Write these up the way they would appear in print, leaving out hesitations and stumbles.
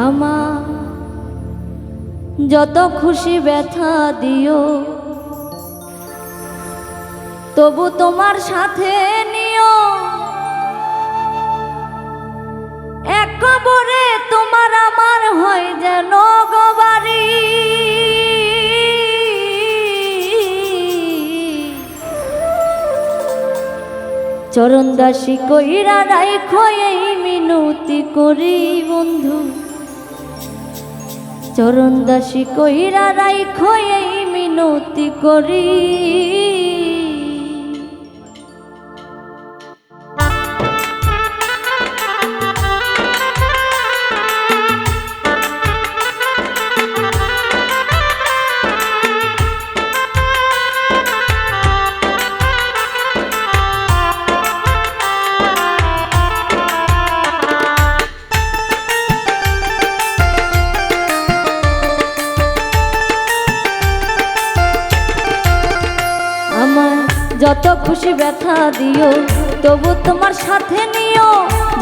আমার যত খুশি ব্যথা দিও তবু তোমার সাথে নিও, এক কবরে তোমার আমার হয় যেন গবারি। চরণ দাসী কইরা রাইখো এই মিনতি করি বন্ধু, চরণ দাসী কইরা রাইখো এই মিনতি করি। যত খুশি ব্যথা দিও তবু তোমার সাথে নিও,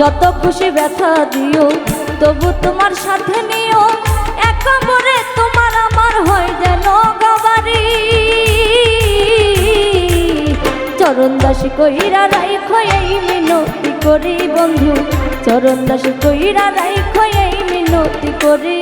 যত খুশি ব্যথা দিও তবু তোমার সাথে নিও, এক কবরে তোমার আমার হয় যেন গবারি। চরণ দাসী কইরা রাইখো এই মিনতি করি বন্ধু, চরণ দাসী কইরা রাইখো এই মিনতি করি।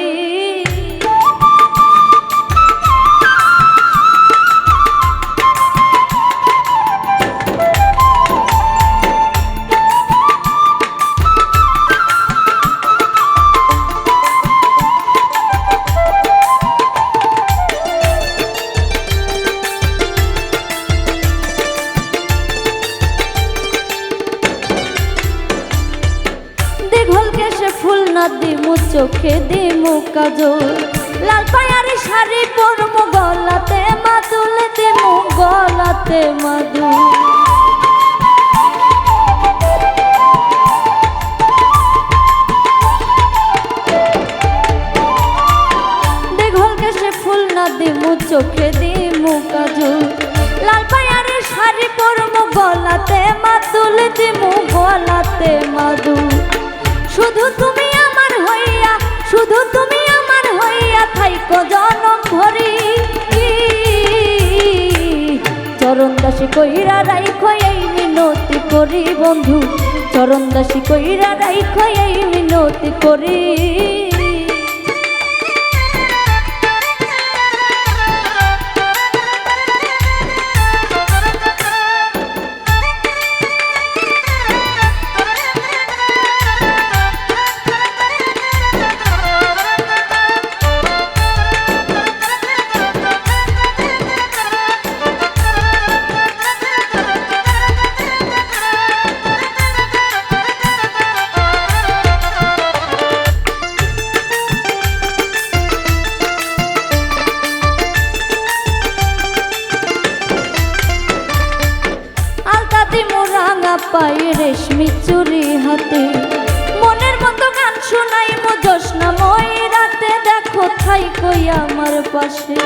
ফুল না দিমু চোখে দিমু কাজল, লাল পায়ারি শাড়ি পরমু গলাতে মাদুল দিমু গলাতে মাদুল। দেখল কেসে ফুল না দিমু চোখে দিমু কাজল, লাল পায়ারি শাড়ি পরমু গলাতে মাদুল দিমু গলাতে মাদুল। শুধু তুমি আমার হইয়া, শুধু তুমি আমার হইয়া থাইকো জনম ভরি। চরণ দাসী কইরা রাইখো এই মিনতি করি বন্ধু, চরণ দাসী কইরা রাইখো এই মিনতি করি। পায়ে রেশমি চুরি হাতে, মনের মতো গান শোনাই মো জোৎস্নাময় রাতে, দেখো থাই কই আমার পাশে।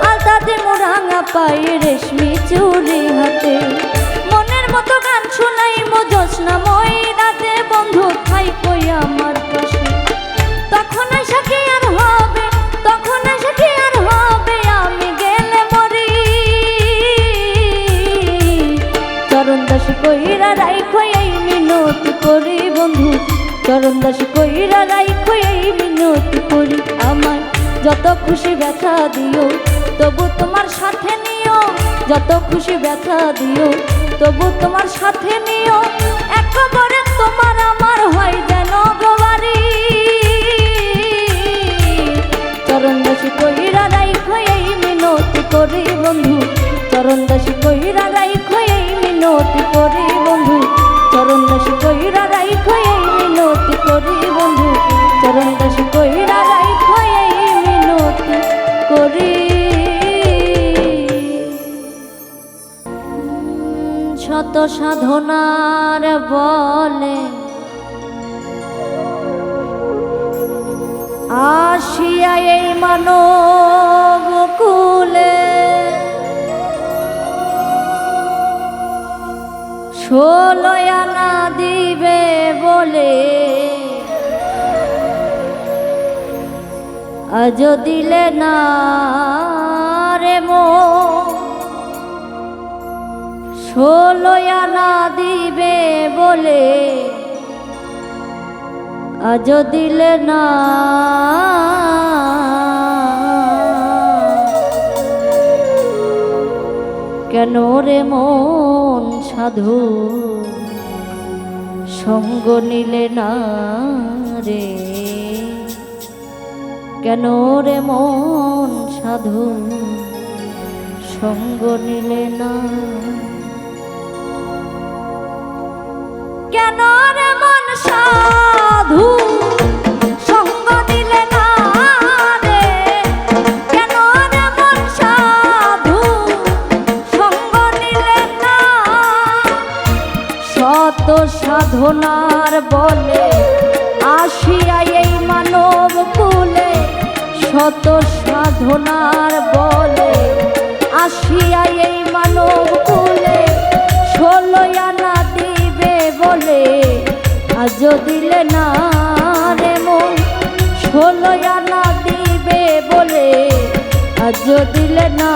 আলতা দিমু রাঙা পায়ে রেশমি চুরি হাতে, মনের মতো গান শোনাই মো জোৎস্নাময় রাতে, বন্ধু থাই কই আমার পাশে। তখন আশা কি আর হবে, তখন আশা কি আর হবে, আমি গেলে মরি। চরণ দাসী কইরা রাইখো এই মিনতি করি বন্ধু, চরণ দাসী কইরা রাইখো এই মিনতি করি। আমার যত খুশি ব্যথা দিও তবু তোমার সাথে নিও, যত খুশি ব্যথা দিও তবু তোমার সাথে নিও, এক কবরে তোমার আমার হয় যেন গবারি। চরণ দাসী কইরা রাইখো এই মিনতি করি বন্ধু, চরণ দাসী কইরা রাইখো এই মিনতি করি বন্ধু, চরণ দাসী কইরা রাইখো এই মিনতি করি বন্ধু, চরণ দাসী কইরা রাইখো এই মিনতি করি। শত সাধনার বলে আসিয়া এই মানব কুলে ষোলো আনা দিবে বলে আজ দিলে না রে মন, ষোলো আনা দিবে বলে আজ দিলে না। কেন রে মন সাধু সঙ্গ নিলে না রে, কেন রে মন সাধু সঙ্গ নিলে না। কেন রে মন সাধু সঙ্গ নিলে না রে, কেন রে মন সাধু সঙ্গ নিলে না। শত সাধনার বলে আসিয়া এই মানব কুলে, শত সাধনার বলে আসিয়া এই মানব কুলে, ষোলো আনা দিবে বলে আজ দিলে না রে মন, ষোলো আনা দিবে বলে আজ দিলে না।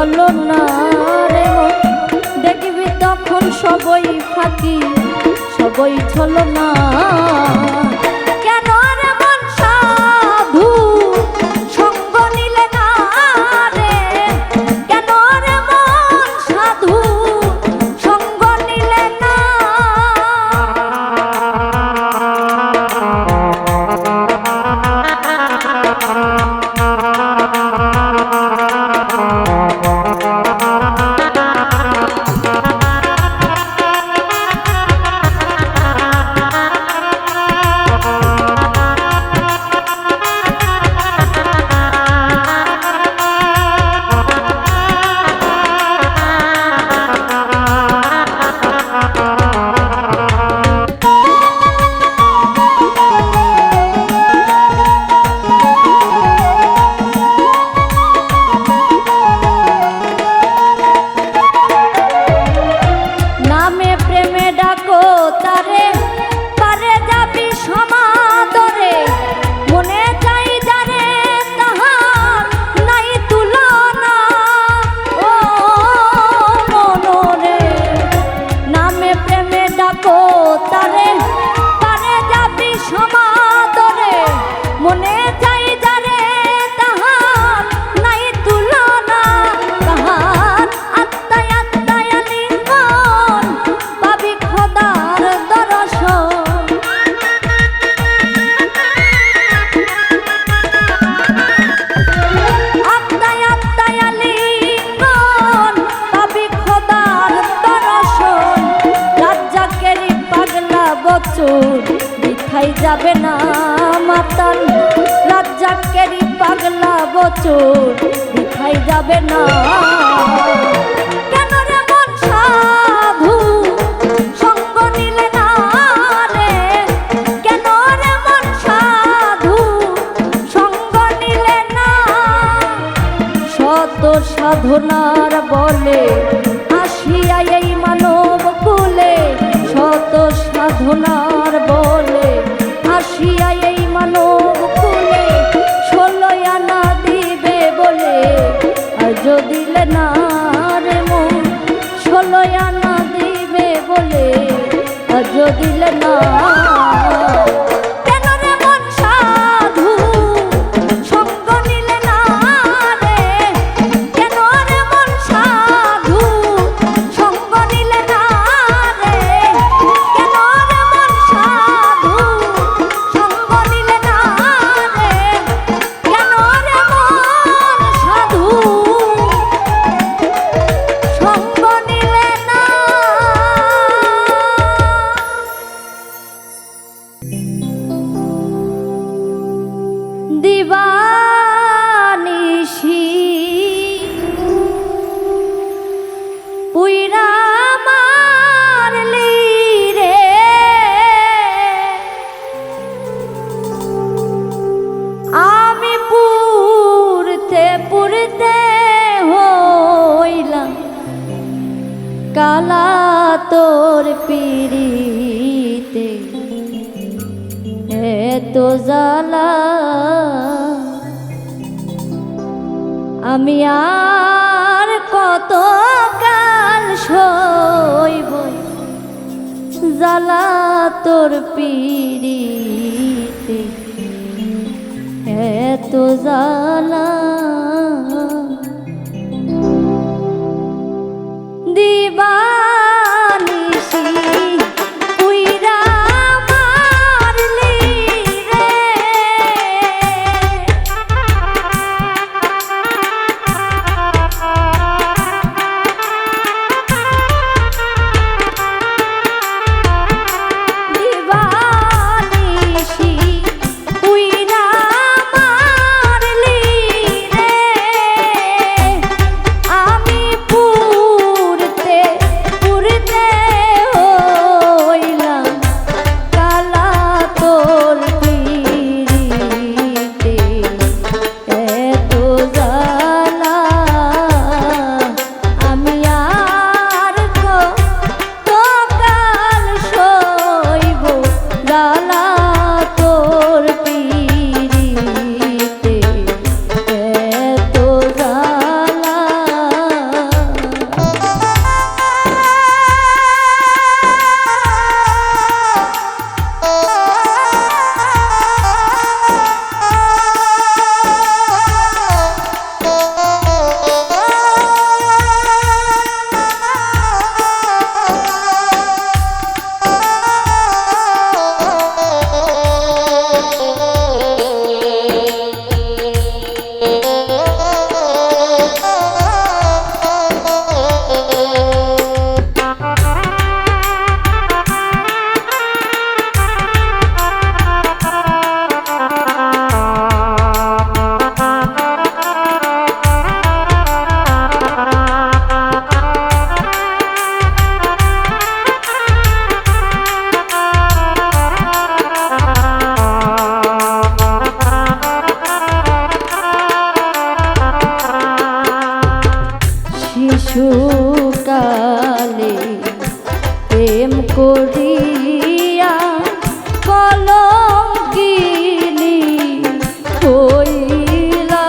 হলো না রে মন, দেখবি তখন সবই ফাঁকি সবই ছলো না। কেন রে মন সাধু সঙ্গ নিলে না রে, কেন রে মন সাধু সঙ্গ নিলে না। বিথাই যাবে না মাতাল রাজ্জাকেরই পাগলা বচন বিথাই যাবে না। কেন রে মন সাধু সঙ্গ নিলে না রে, কেন রে মন সাধু সঙ্গ নিলে না। শত সাধনার বলে আসিয়া এই মানব কুলে, শত সাধনার বলে আসিয়া এই মানব কুলে, 16 আনা দিবে বলে আজ দিলে না রে মন, 16 আনা দিবে বলে আজ দিলে না। দিবানিশি পুইরা মারলি রে, আমি পুরতে পুরতে হইলাম কালা তোর পিরিতে, এত জ্বালা আমি আর কত কাল সইব, জ্বালা তোর পিরিতে এত জ্বালা। দিবানিশি পুইরা মারলি রে, দিবানিশি পুইরা মারলি রে, আমি পুরতে প্রেম করিয়া কলঙ্কিনী হইলা।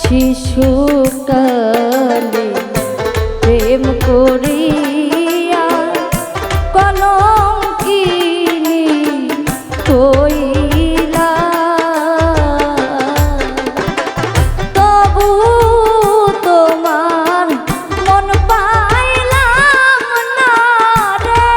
শিশুকালে প্রেম করিয়া কলঙ্কিনী হইলা, তবু তোমার মন পাইলাম না রে।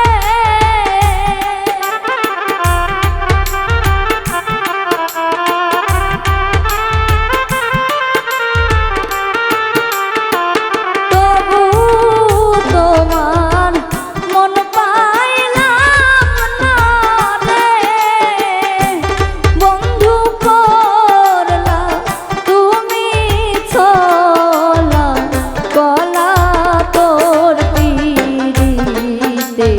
তবু তোমার মন পাইলাম না রে। বন্ধু করলা তুমি ছলা, গলা তোর পিরিতে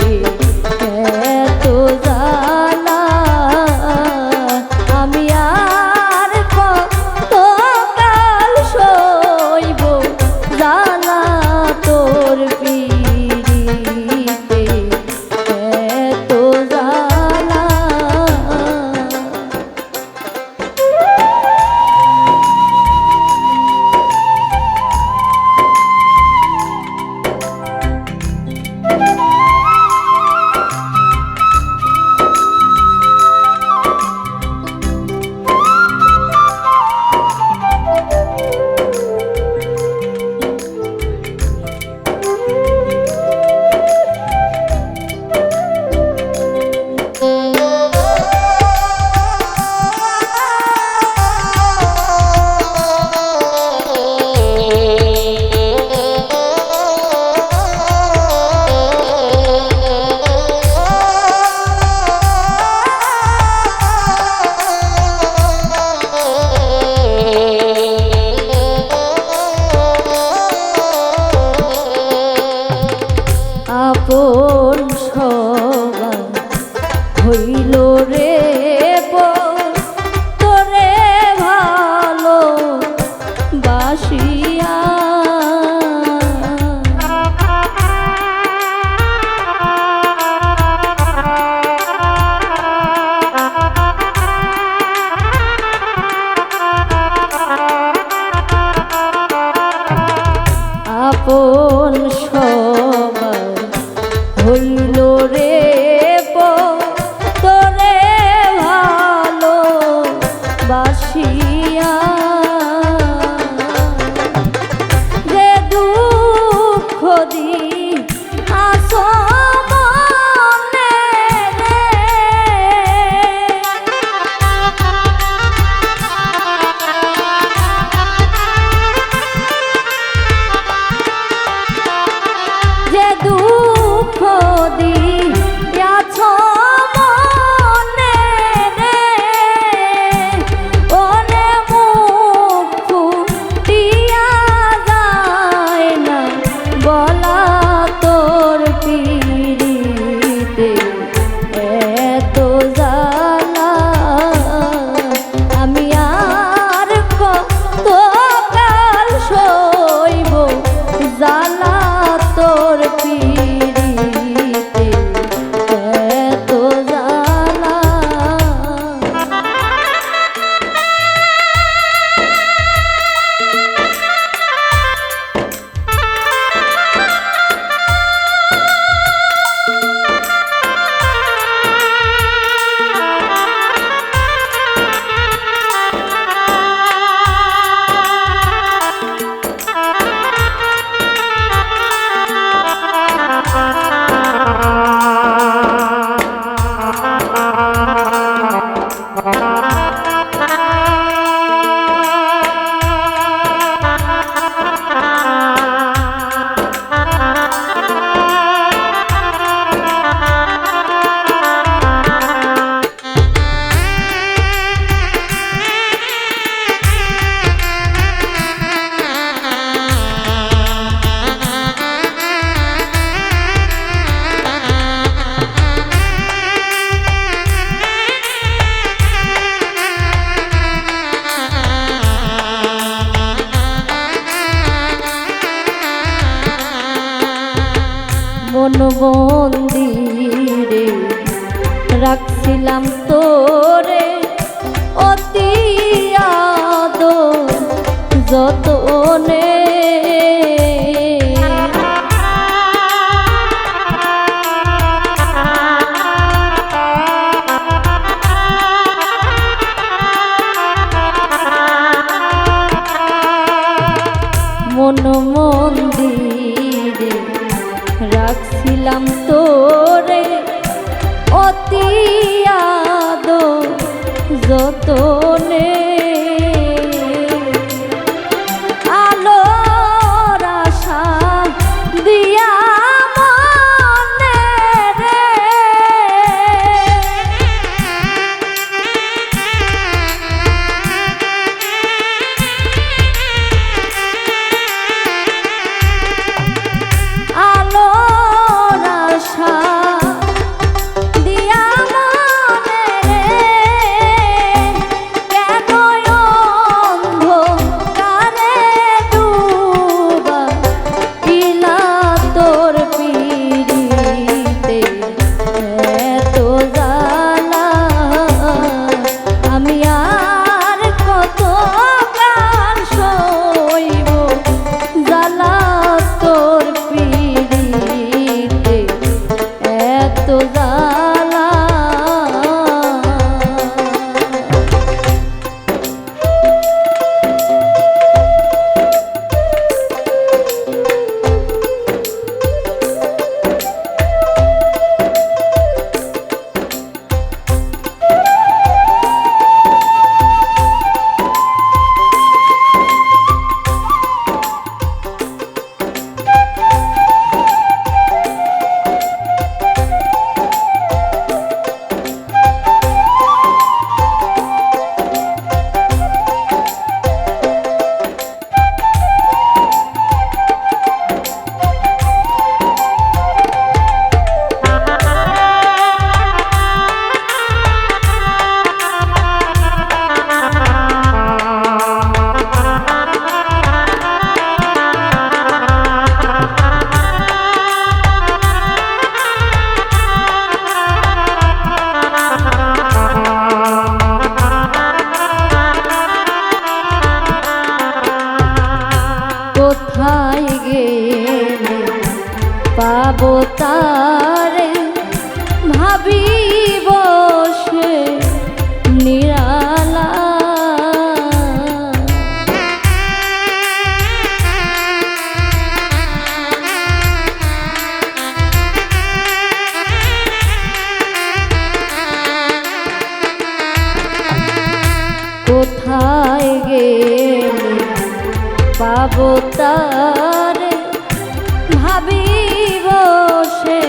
এত জ্বালা। আমি আর কতকাল সইব জ্বালা তোর পিরিতে এত জ্বালা। আপন সবাই হইল রে তোরে ভালো বাসিয়া। আপন সবাই হইল রে তোরে ভালো বাসিয়া। যে দুঃখ দি আসো মনে রে, যে দুঃখ দিয়াছ মনে রে, ওরে মুখ ফুটিয়া যায় না বলা তোর পিরিতে মন্দিরে রাখছিলাম তোরে অতি আদর যতনে মন মন্দিরে রাখছিলাম তোরে অতি আদর যতনে আলোর আশা দিয়া মনে রে আলোর আশা দিয়া মনে রে কেন অন্ধকারে ডুবা ইলা তোর পিড়িতে এত জ্বালা আমি আর কত কাল সইব জ্বালা তোর পিড়িতে এত জ্বালা কোথায় গেলে পাবো তারে ভাবি বসে নিরালা কোথায় গেলে পাবো তারে ভাবি বসে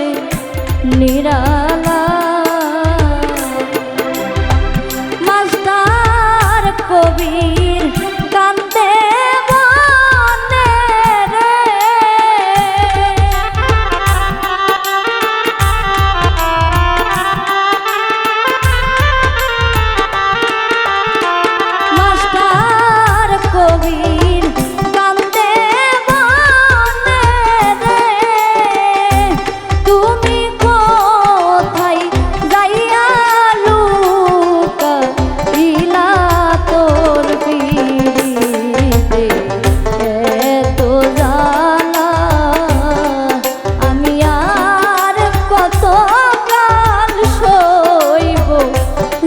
নিরালা মাস্টার কবির কান্দে মনে রে মাস্টার কবির কান্দে মনে রে তুমি কোথায় যাইয়া লুকাইলা তোর পিড়িতে এত জ্বালা আমি আর কত কাল সইব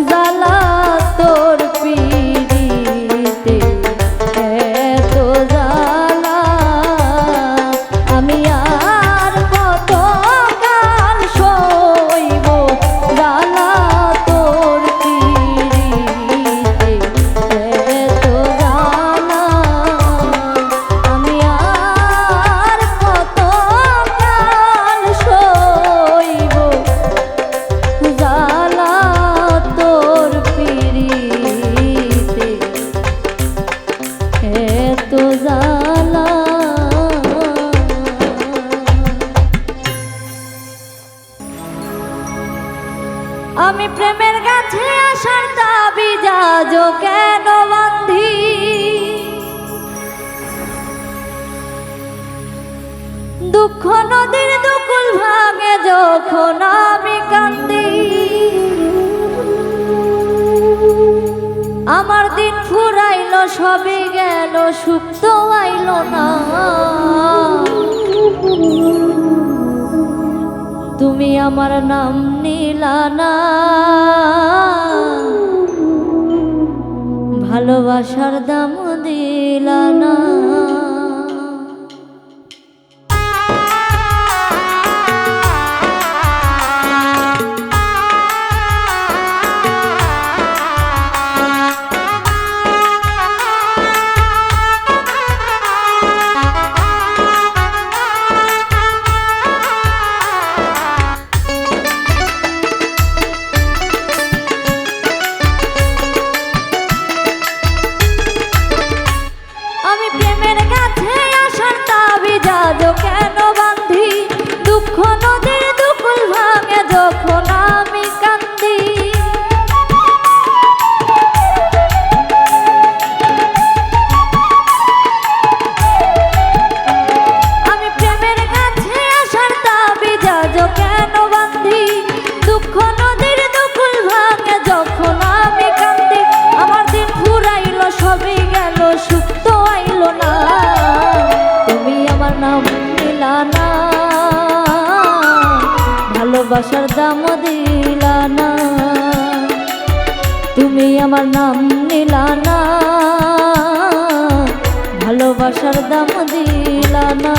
জ্বালা তোর পিড়িতে এত জ্বালা আমি আর কত কাল সইব জ্বালা তোর পিড়িতে এত জ্বালা আমি আর কত কাল সইব জ্বালা তোর পিড়িতে এত জ্বালা আমি প্রেমের কাছে আসার দাবি যাজো কেন বান্ধি দুঃখ নদীর দুকুল ভাঙে যখন আমি কান্দি, আমার দিন ফুরাইল সবে গেল সুখ তো আইল না। তুমি আমার নাম নিলা না, ভালোবাসার দাম দিলা না। কেন বান্ধি দুঃখ নদীর দুকুল ভাঙে যখন আমি কান্দি, আমি প্রেমের কাছে আসার দাবি যাজ কেন বান্ধি দুঃখ নদীর দুকুল ভাঙে যখন আমি কান্দি, আমার দিন ফুরাইল সবই গেল সুখ তো আইল না। তুমি আমার নাম নিলা না, ভালোবাসার দাম দিলা না। তুমি আমার নাম নিলা না, ভালোবাসার দাম দিলা না।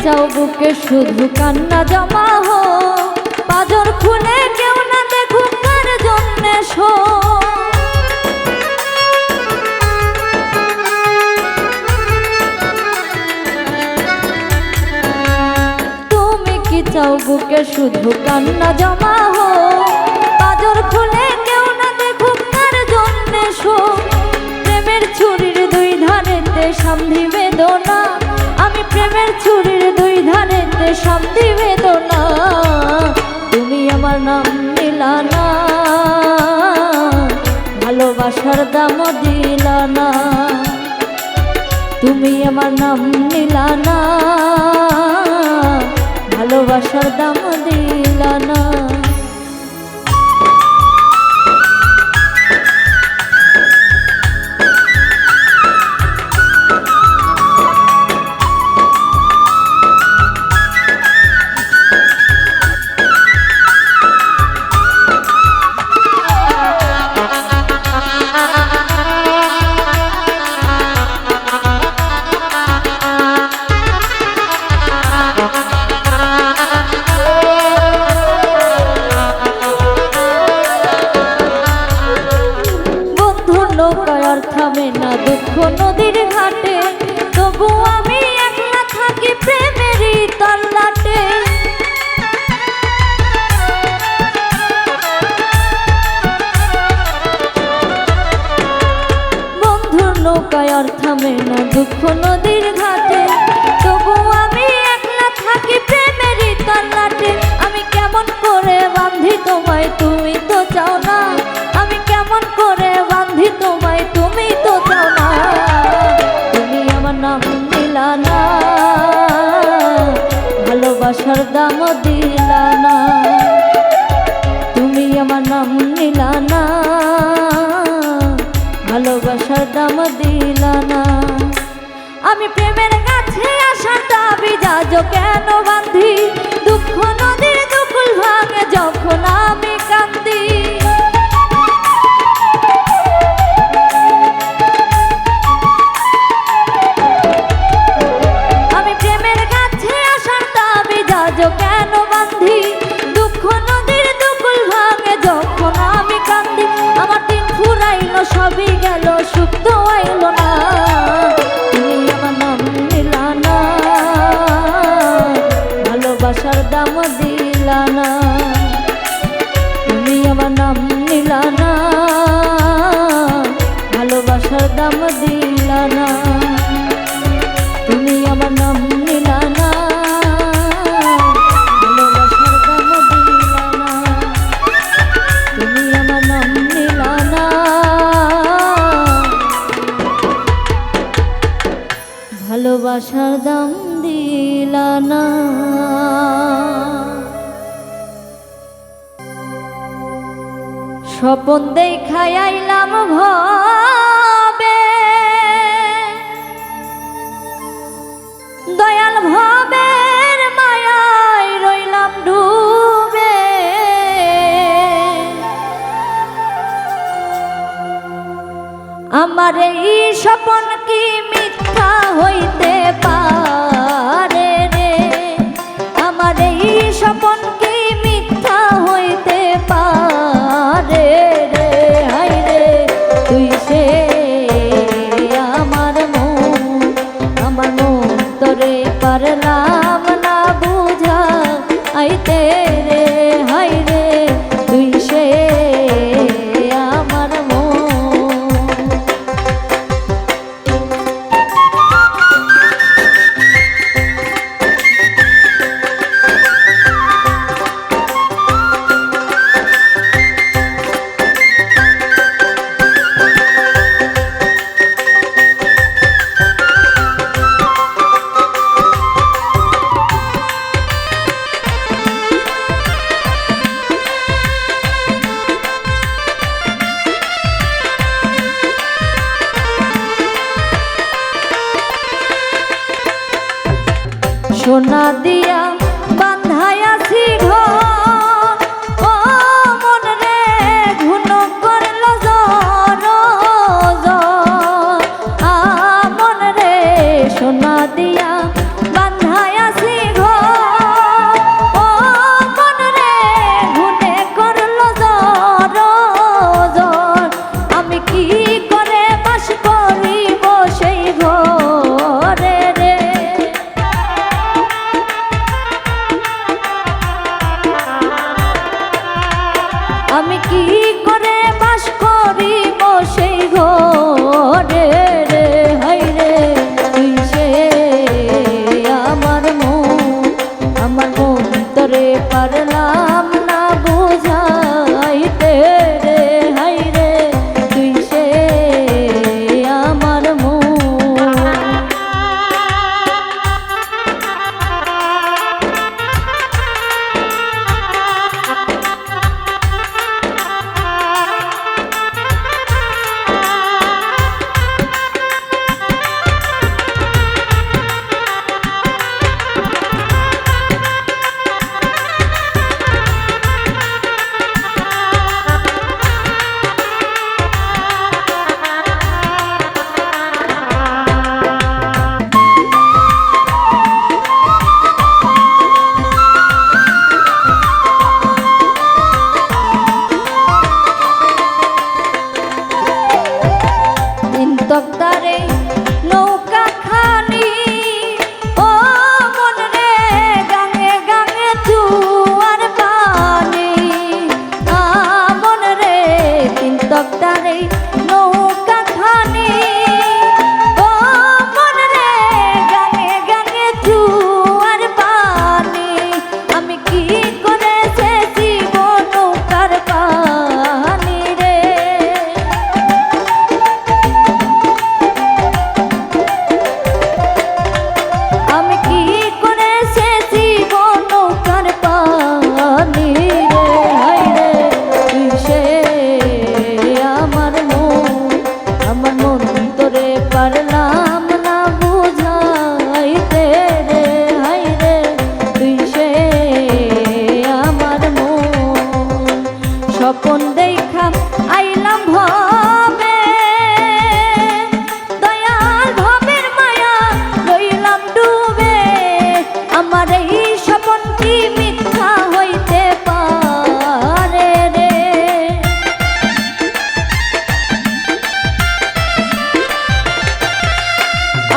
চাও বুকে শুধু কান্না জমা হো, পাজর খুলে কেউ না দেখুক কার জন্যে শো। তুমি কি চাও বুকে শুধু কান্না জমা হো, পাজর খুলে কেউ না দেখুক কার জন্যে শো। প্রেমের ছুরির দুই ধারেতে সামধি বেদনা, আমি প্রেমের ছুরির দুই ধারেতে শান্তি বেদনা। তুমি আমার নাম নিলা না, ভালোবাসার দাম দিলা না। তুমি আমার নাম নিলা না, ভালোবাসার দাম দিলা না। থামে না দুঃখ নদীর ঘাটে, তবু আমি একলা থাকি প্রেমেরই তল্লাটে। বন্ধুর নৌকায় আর থামে না দুঃখ নদীর ঘাটে, তবু আমি একলা থাকি প্রেমেরই তল্লাটে। আমি কেমন করে বান্ধি তোমায়, তুমি তো চাও না। আমি কেমন করে বান্ধি তোমায়, তুমি তো চাও না। তুমি আমার নাম নিলা না, ভালোবাসার দাম দিলা না। তুমি আমার নাম নিলা না, ভালোবাসার দাম দিলা না। আমি প্রেমের কাছে আসার দাবি যাজ কেন বান্ধি দুঃখ নদীর দুকুল ভাঙে যখন আমি কান্দি। আমি প্রেমের কাছে আসার দাবি যাজ কেন বান্ধি দুঃখ নদীর দুকুল ভাঙে যখন সবই গেল সুখ তো আইলো না তুমি আমার নাম নিলা না ভালোবাসার দাম দিলা না তুমি আমার নাম নিলা না ভালোবাসার দাম দিলা না তুমি আমার নাম নিলা না ভালোবাসার দাম দিলা না তুমি আমার নাম নিলা না ভালোবাসার দাম দিলা না স্বপন দেখাই আইলাম ভাবে দয়াল ভাবের মায়ায় রইলাম ডুবে আমার এই স্বপন কি মিথ্যা হইতে পারে রে আমার এই স্বপন কি মিথ্যা হইতে পারে রে হায় রে তুই সে আমার মন তোরে পারলাম না বুঝা আইতে রে হায় রে তুই সে আমার মন সোনা দিয়া বান্ধাইয়াছি ঘর ও মন রে ঘুন করল জ্বর মন রে সোনা দিয়া বান্ধাইয়াছি ঘর ও মন রে ঘুনে করল জ্বর আমি কি করে বাস করিব সেই ঘরে রে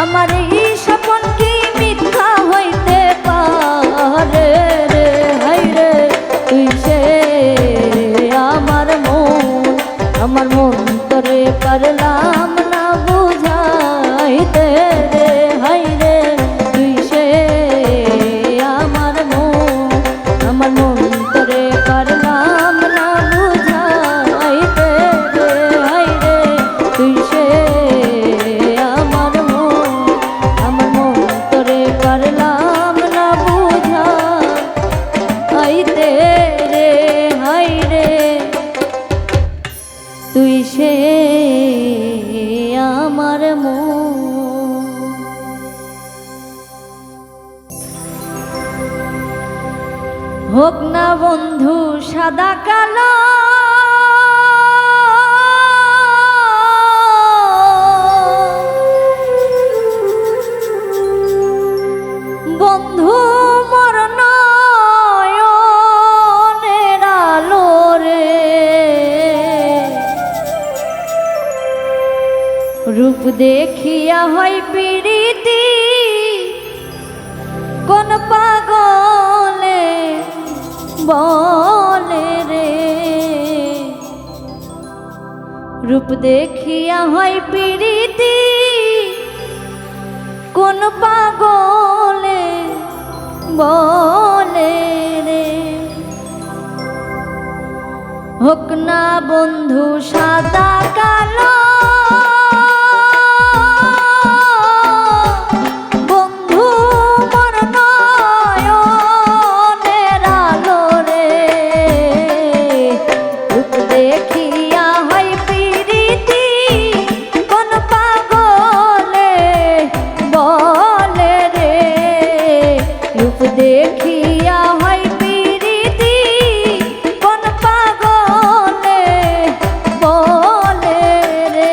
আমার এই স্বপন কি মিথ্যা হইতে পারে রে, হাই রে তুই সে আমার মন তোরে পারলাম না বুঝাইতে রে, হাই রে তুই সে আমার মন তোরে পারলাম না বুঝাইতে রে, হাই রে তুই সে আমার মন তোরে পারলাম না বুঝাইতে রে, হাই রে তুই সে আমার হোক না বন্ধু সাদা কালো, বন্ধু মোর নয়নের আলো রে, রূপ দেখিয়া হয় পীড়িতি কোন পাগলে বলে রে, রূপ দেখিয়া হয় পীড়িতি কোন পাগলে বলে রে, হোক না বন্ধু সাদা কালো, দেখিয়া হয় পীড়িতি কোন পাগলে বলে রে।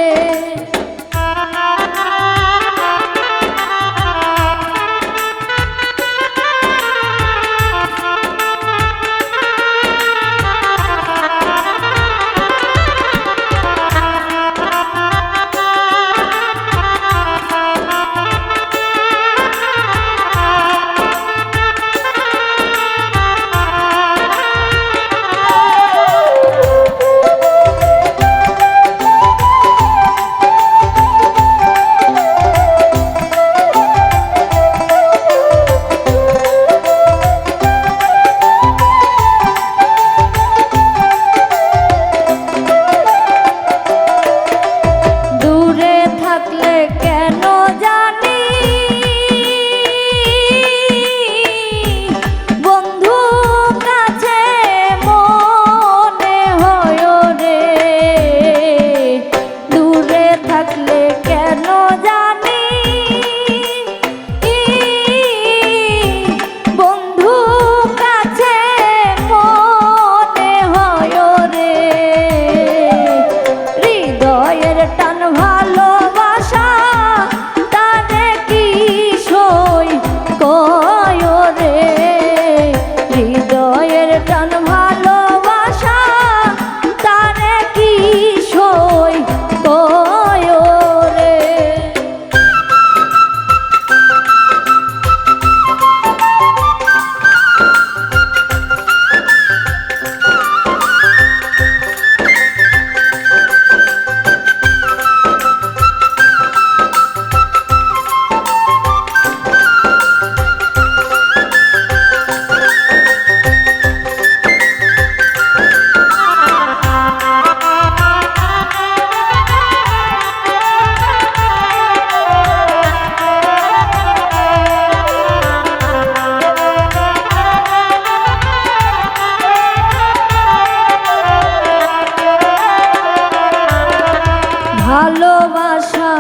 ভালোবাসা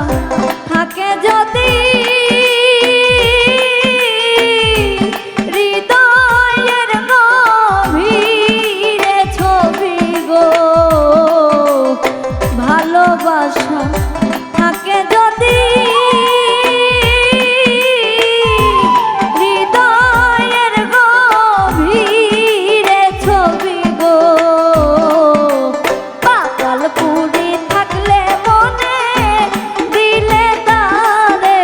থাকে যদি হৃদয়ের গভীরে ছবি গো, ভালোবাসা থাকে যদি হৃদয়ের গভীরে ছবি গো, পাতালপুরি থাকলে মনে দিলে তারে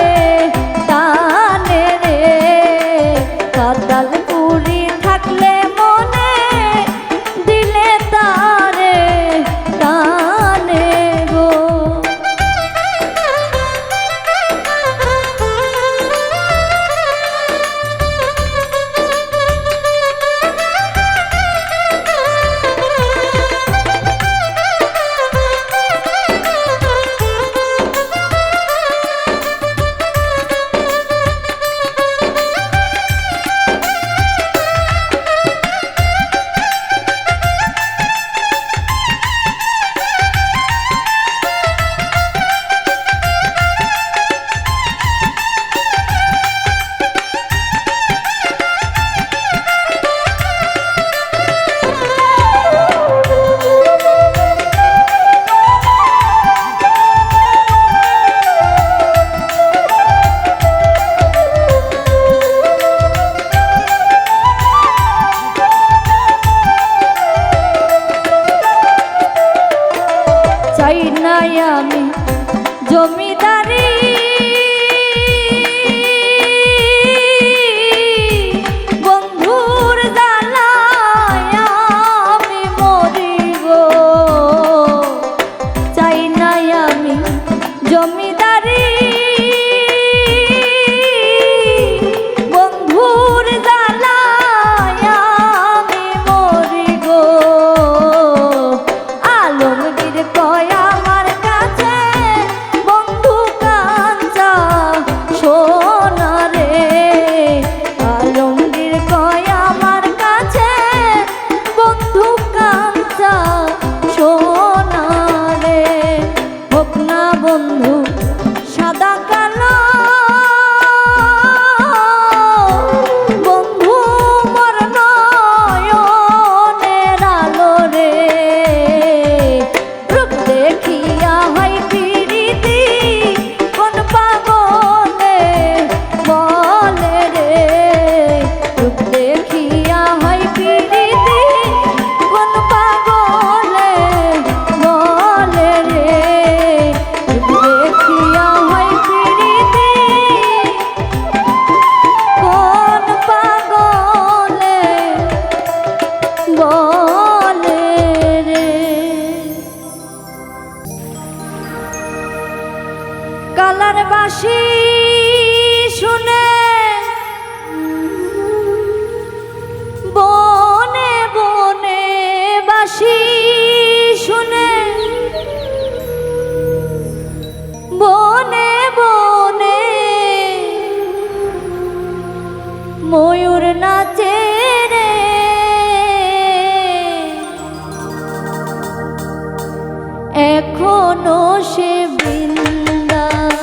জমিদারি বন্ধুর জ্বালায় আমি মরি গো, চাই নাই আমি জমিদারি বন্ধুর জ্বালায় আমি মরি গো। আলমগীর কয় আমার কাছে বন্ধু কাঞ্চা সোনা রে, আলমগীর কয় আমার কাছে বন্ধু কাঞ্চা সোনা রে। হোক না বন্ধু সাদা কালো বন্ধু মোর নয়নের আলো রে, রূপ দেখিয়া হয় প্রীতি কোন পাগলে বলে রে, রূপ দেখিয়া হয় প্রীতি কোন পাগলে বলে রে, রূপ দেখিয়া হয় প্রীতি কোন পাগলে বলে রে। কালার বাঁশি শুনে বনে বনে বাঁশি শুনে বনে বনে ময়ূর নাচে রে, এখনো সে বৃন্দাবনে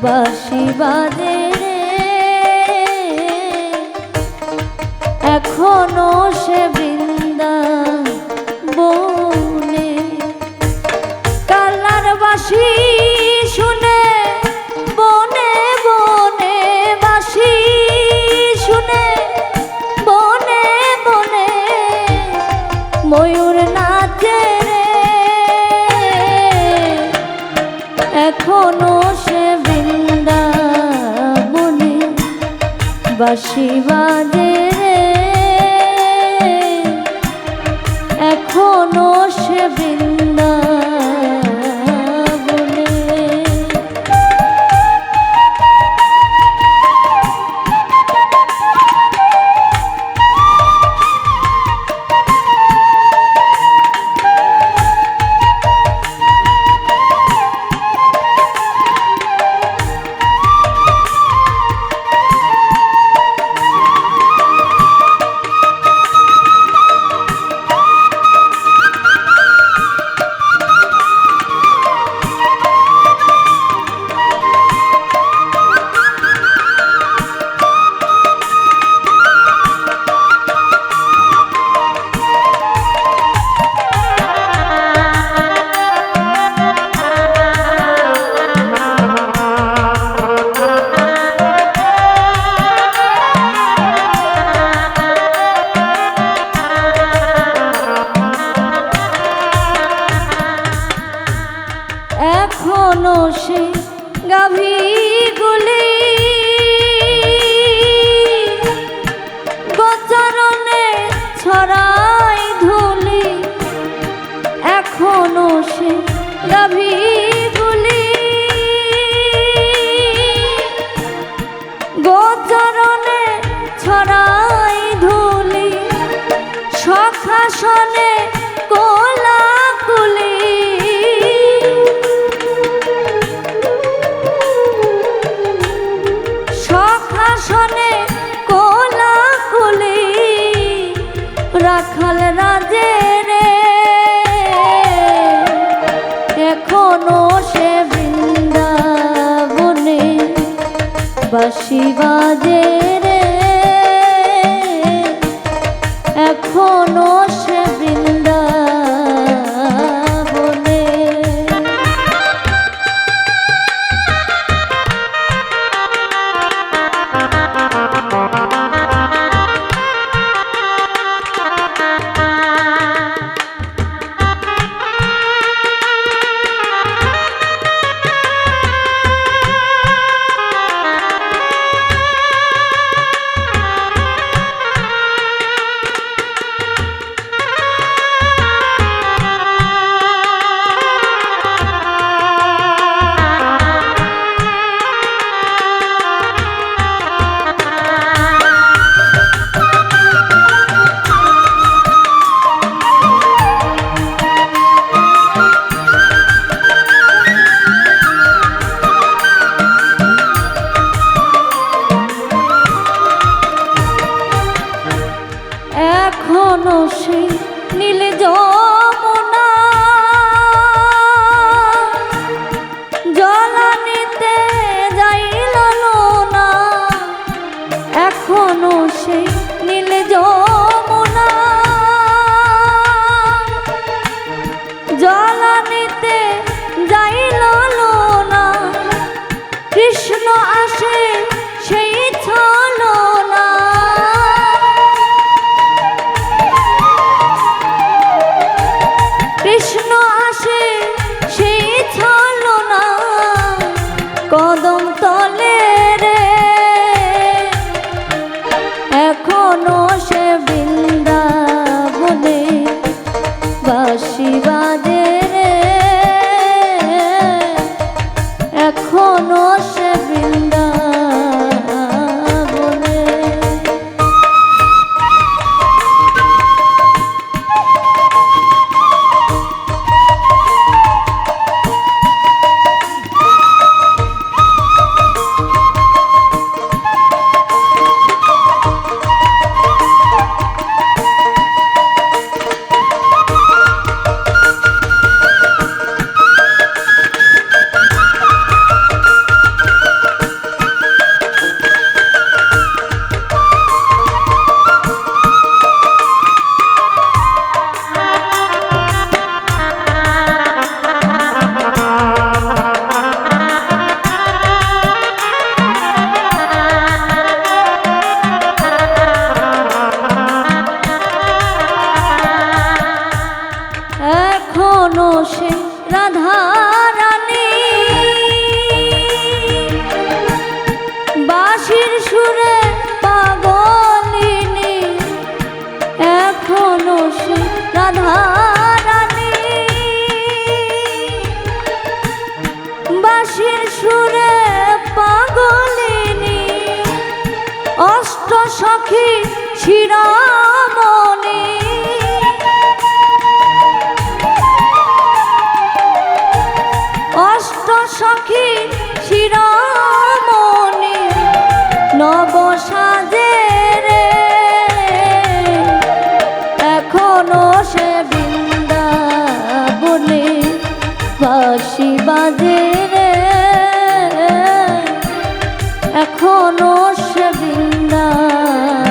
বাঁশি বাজে রে, এখনো সে বৃন্দাবনে। কালার বাঁশি শুনে বনে বনে বাঁশি শুনে বনে বনে ময়ূর নাচে রে, এখনো সে বৃন্দাবনে বাঁশি বাজে রে, এখনো সে বৃন্দাবনে। এখনো সে গাভীগুলি গোচরণে ছড়াই ধুলি, এখনো সে গাভীগুলি গোচরণে ছড়াই ধুলি, সখাসনে কোলাকুলি, সখাসনে কোলাকুলি, রাখাল রাজে রে, এখন রাধা রানী বাঁশির সুরে পাগলিনী এখনো সে রাধা রানী বাঁশির সুরে পাগলিনী অষ্ট সখী শিরামণি অষ্ট সখী শিরামণি নব সাজে রে এখনো সে বৃন্দাবনে বাঁশি বাজে রে এখনো সে বৃন্দাবনে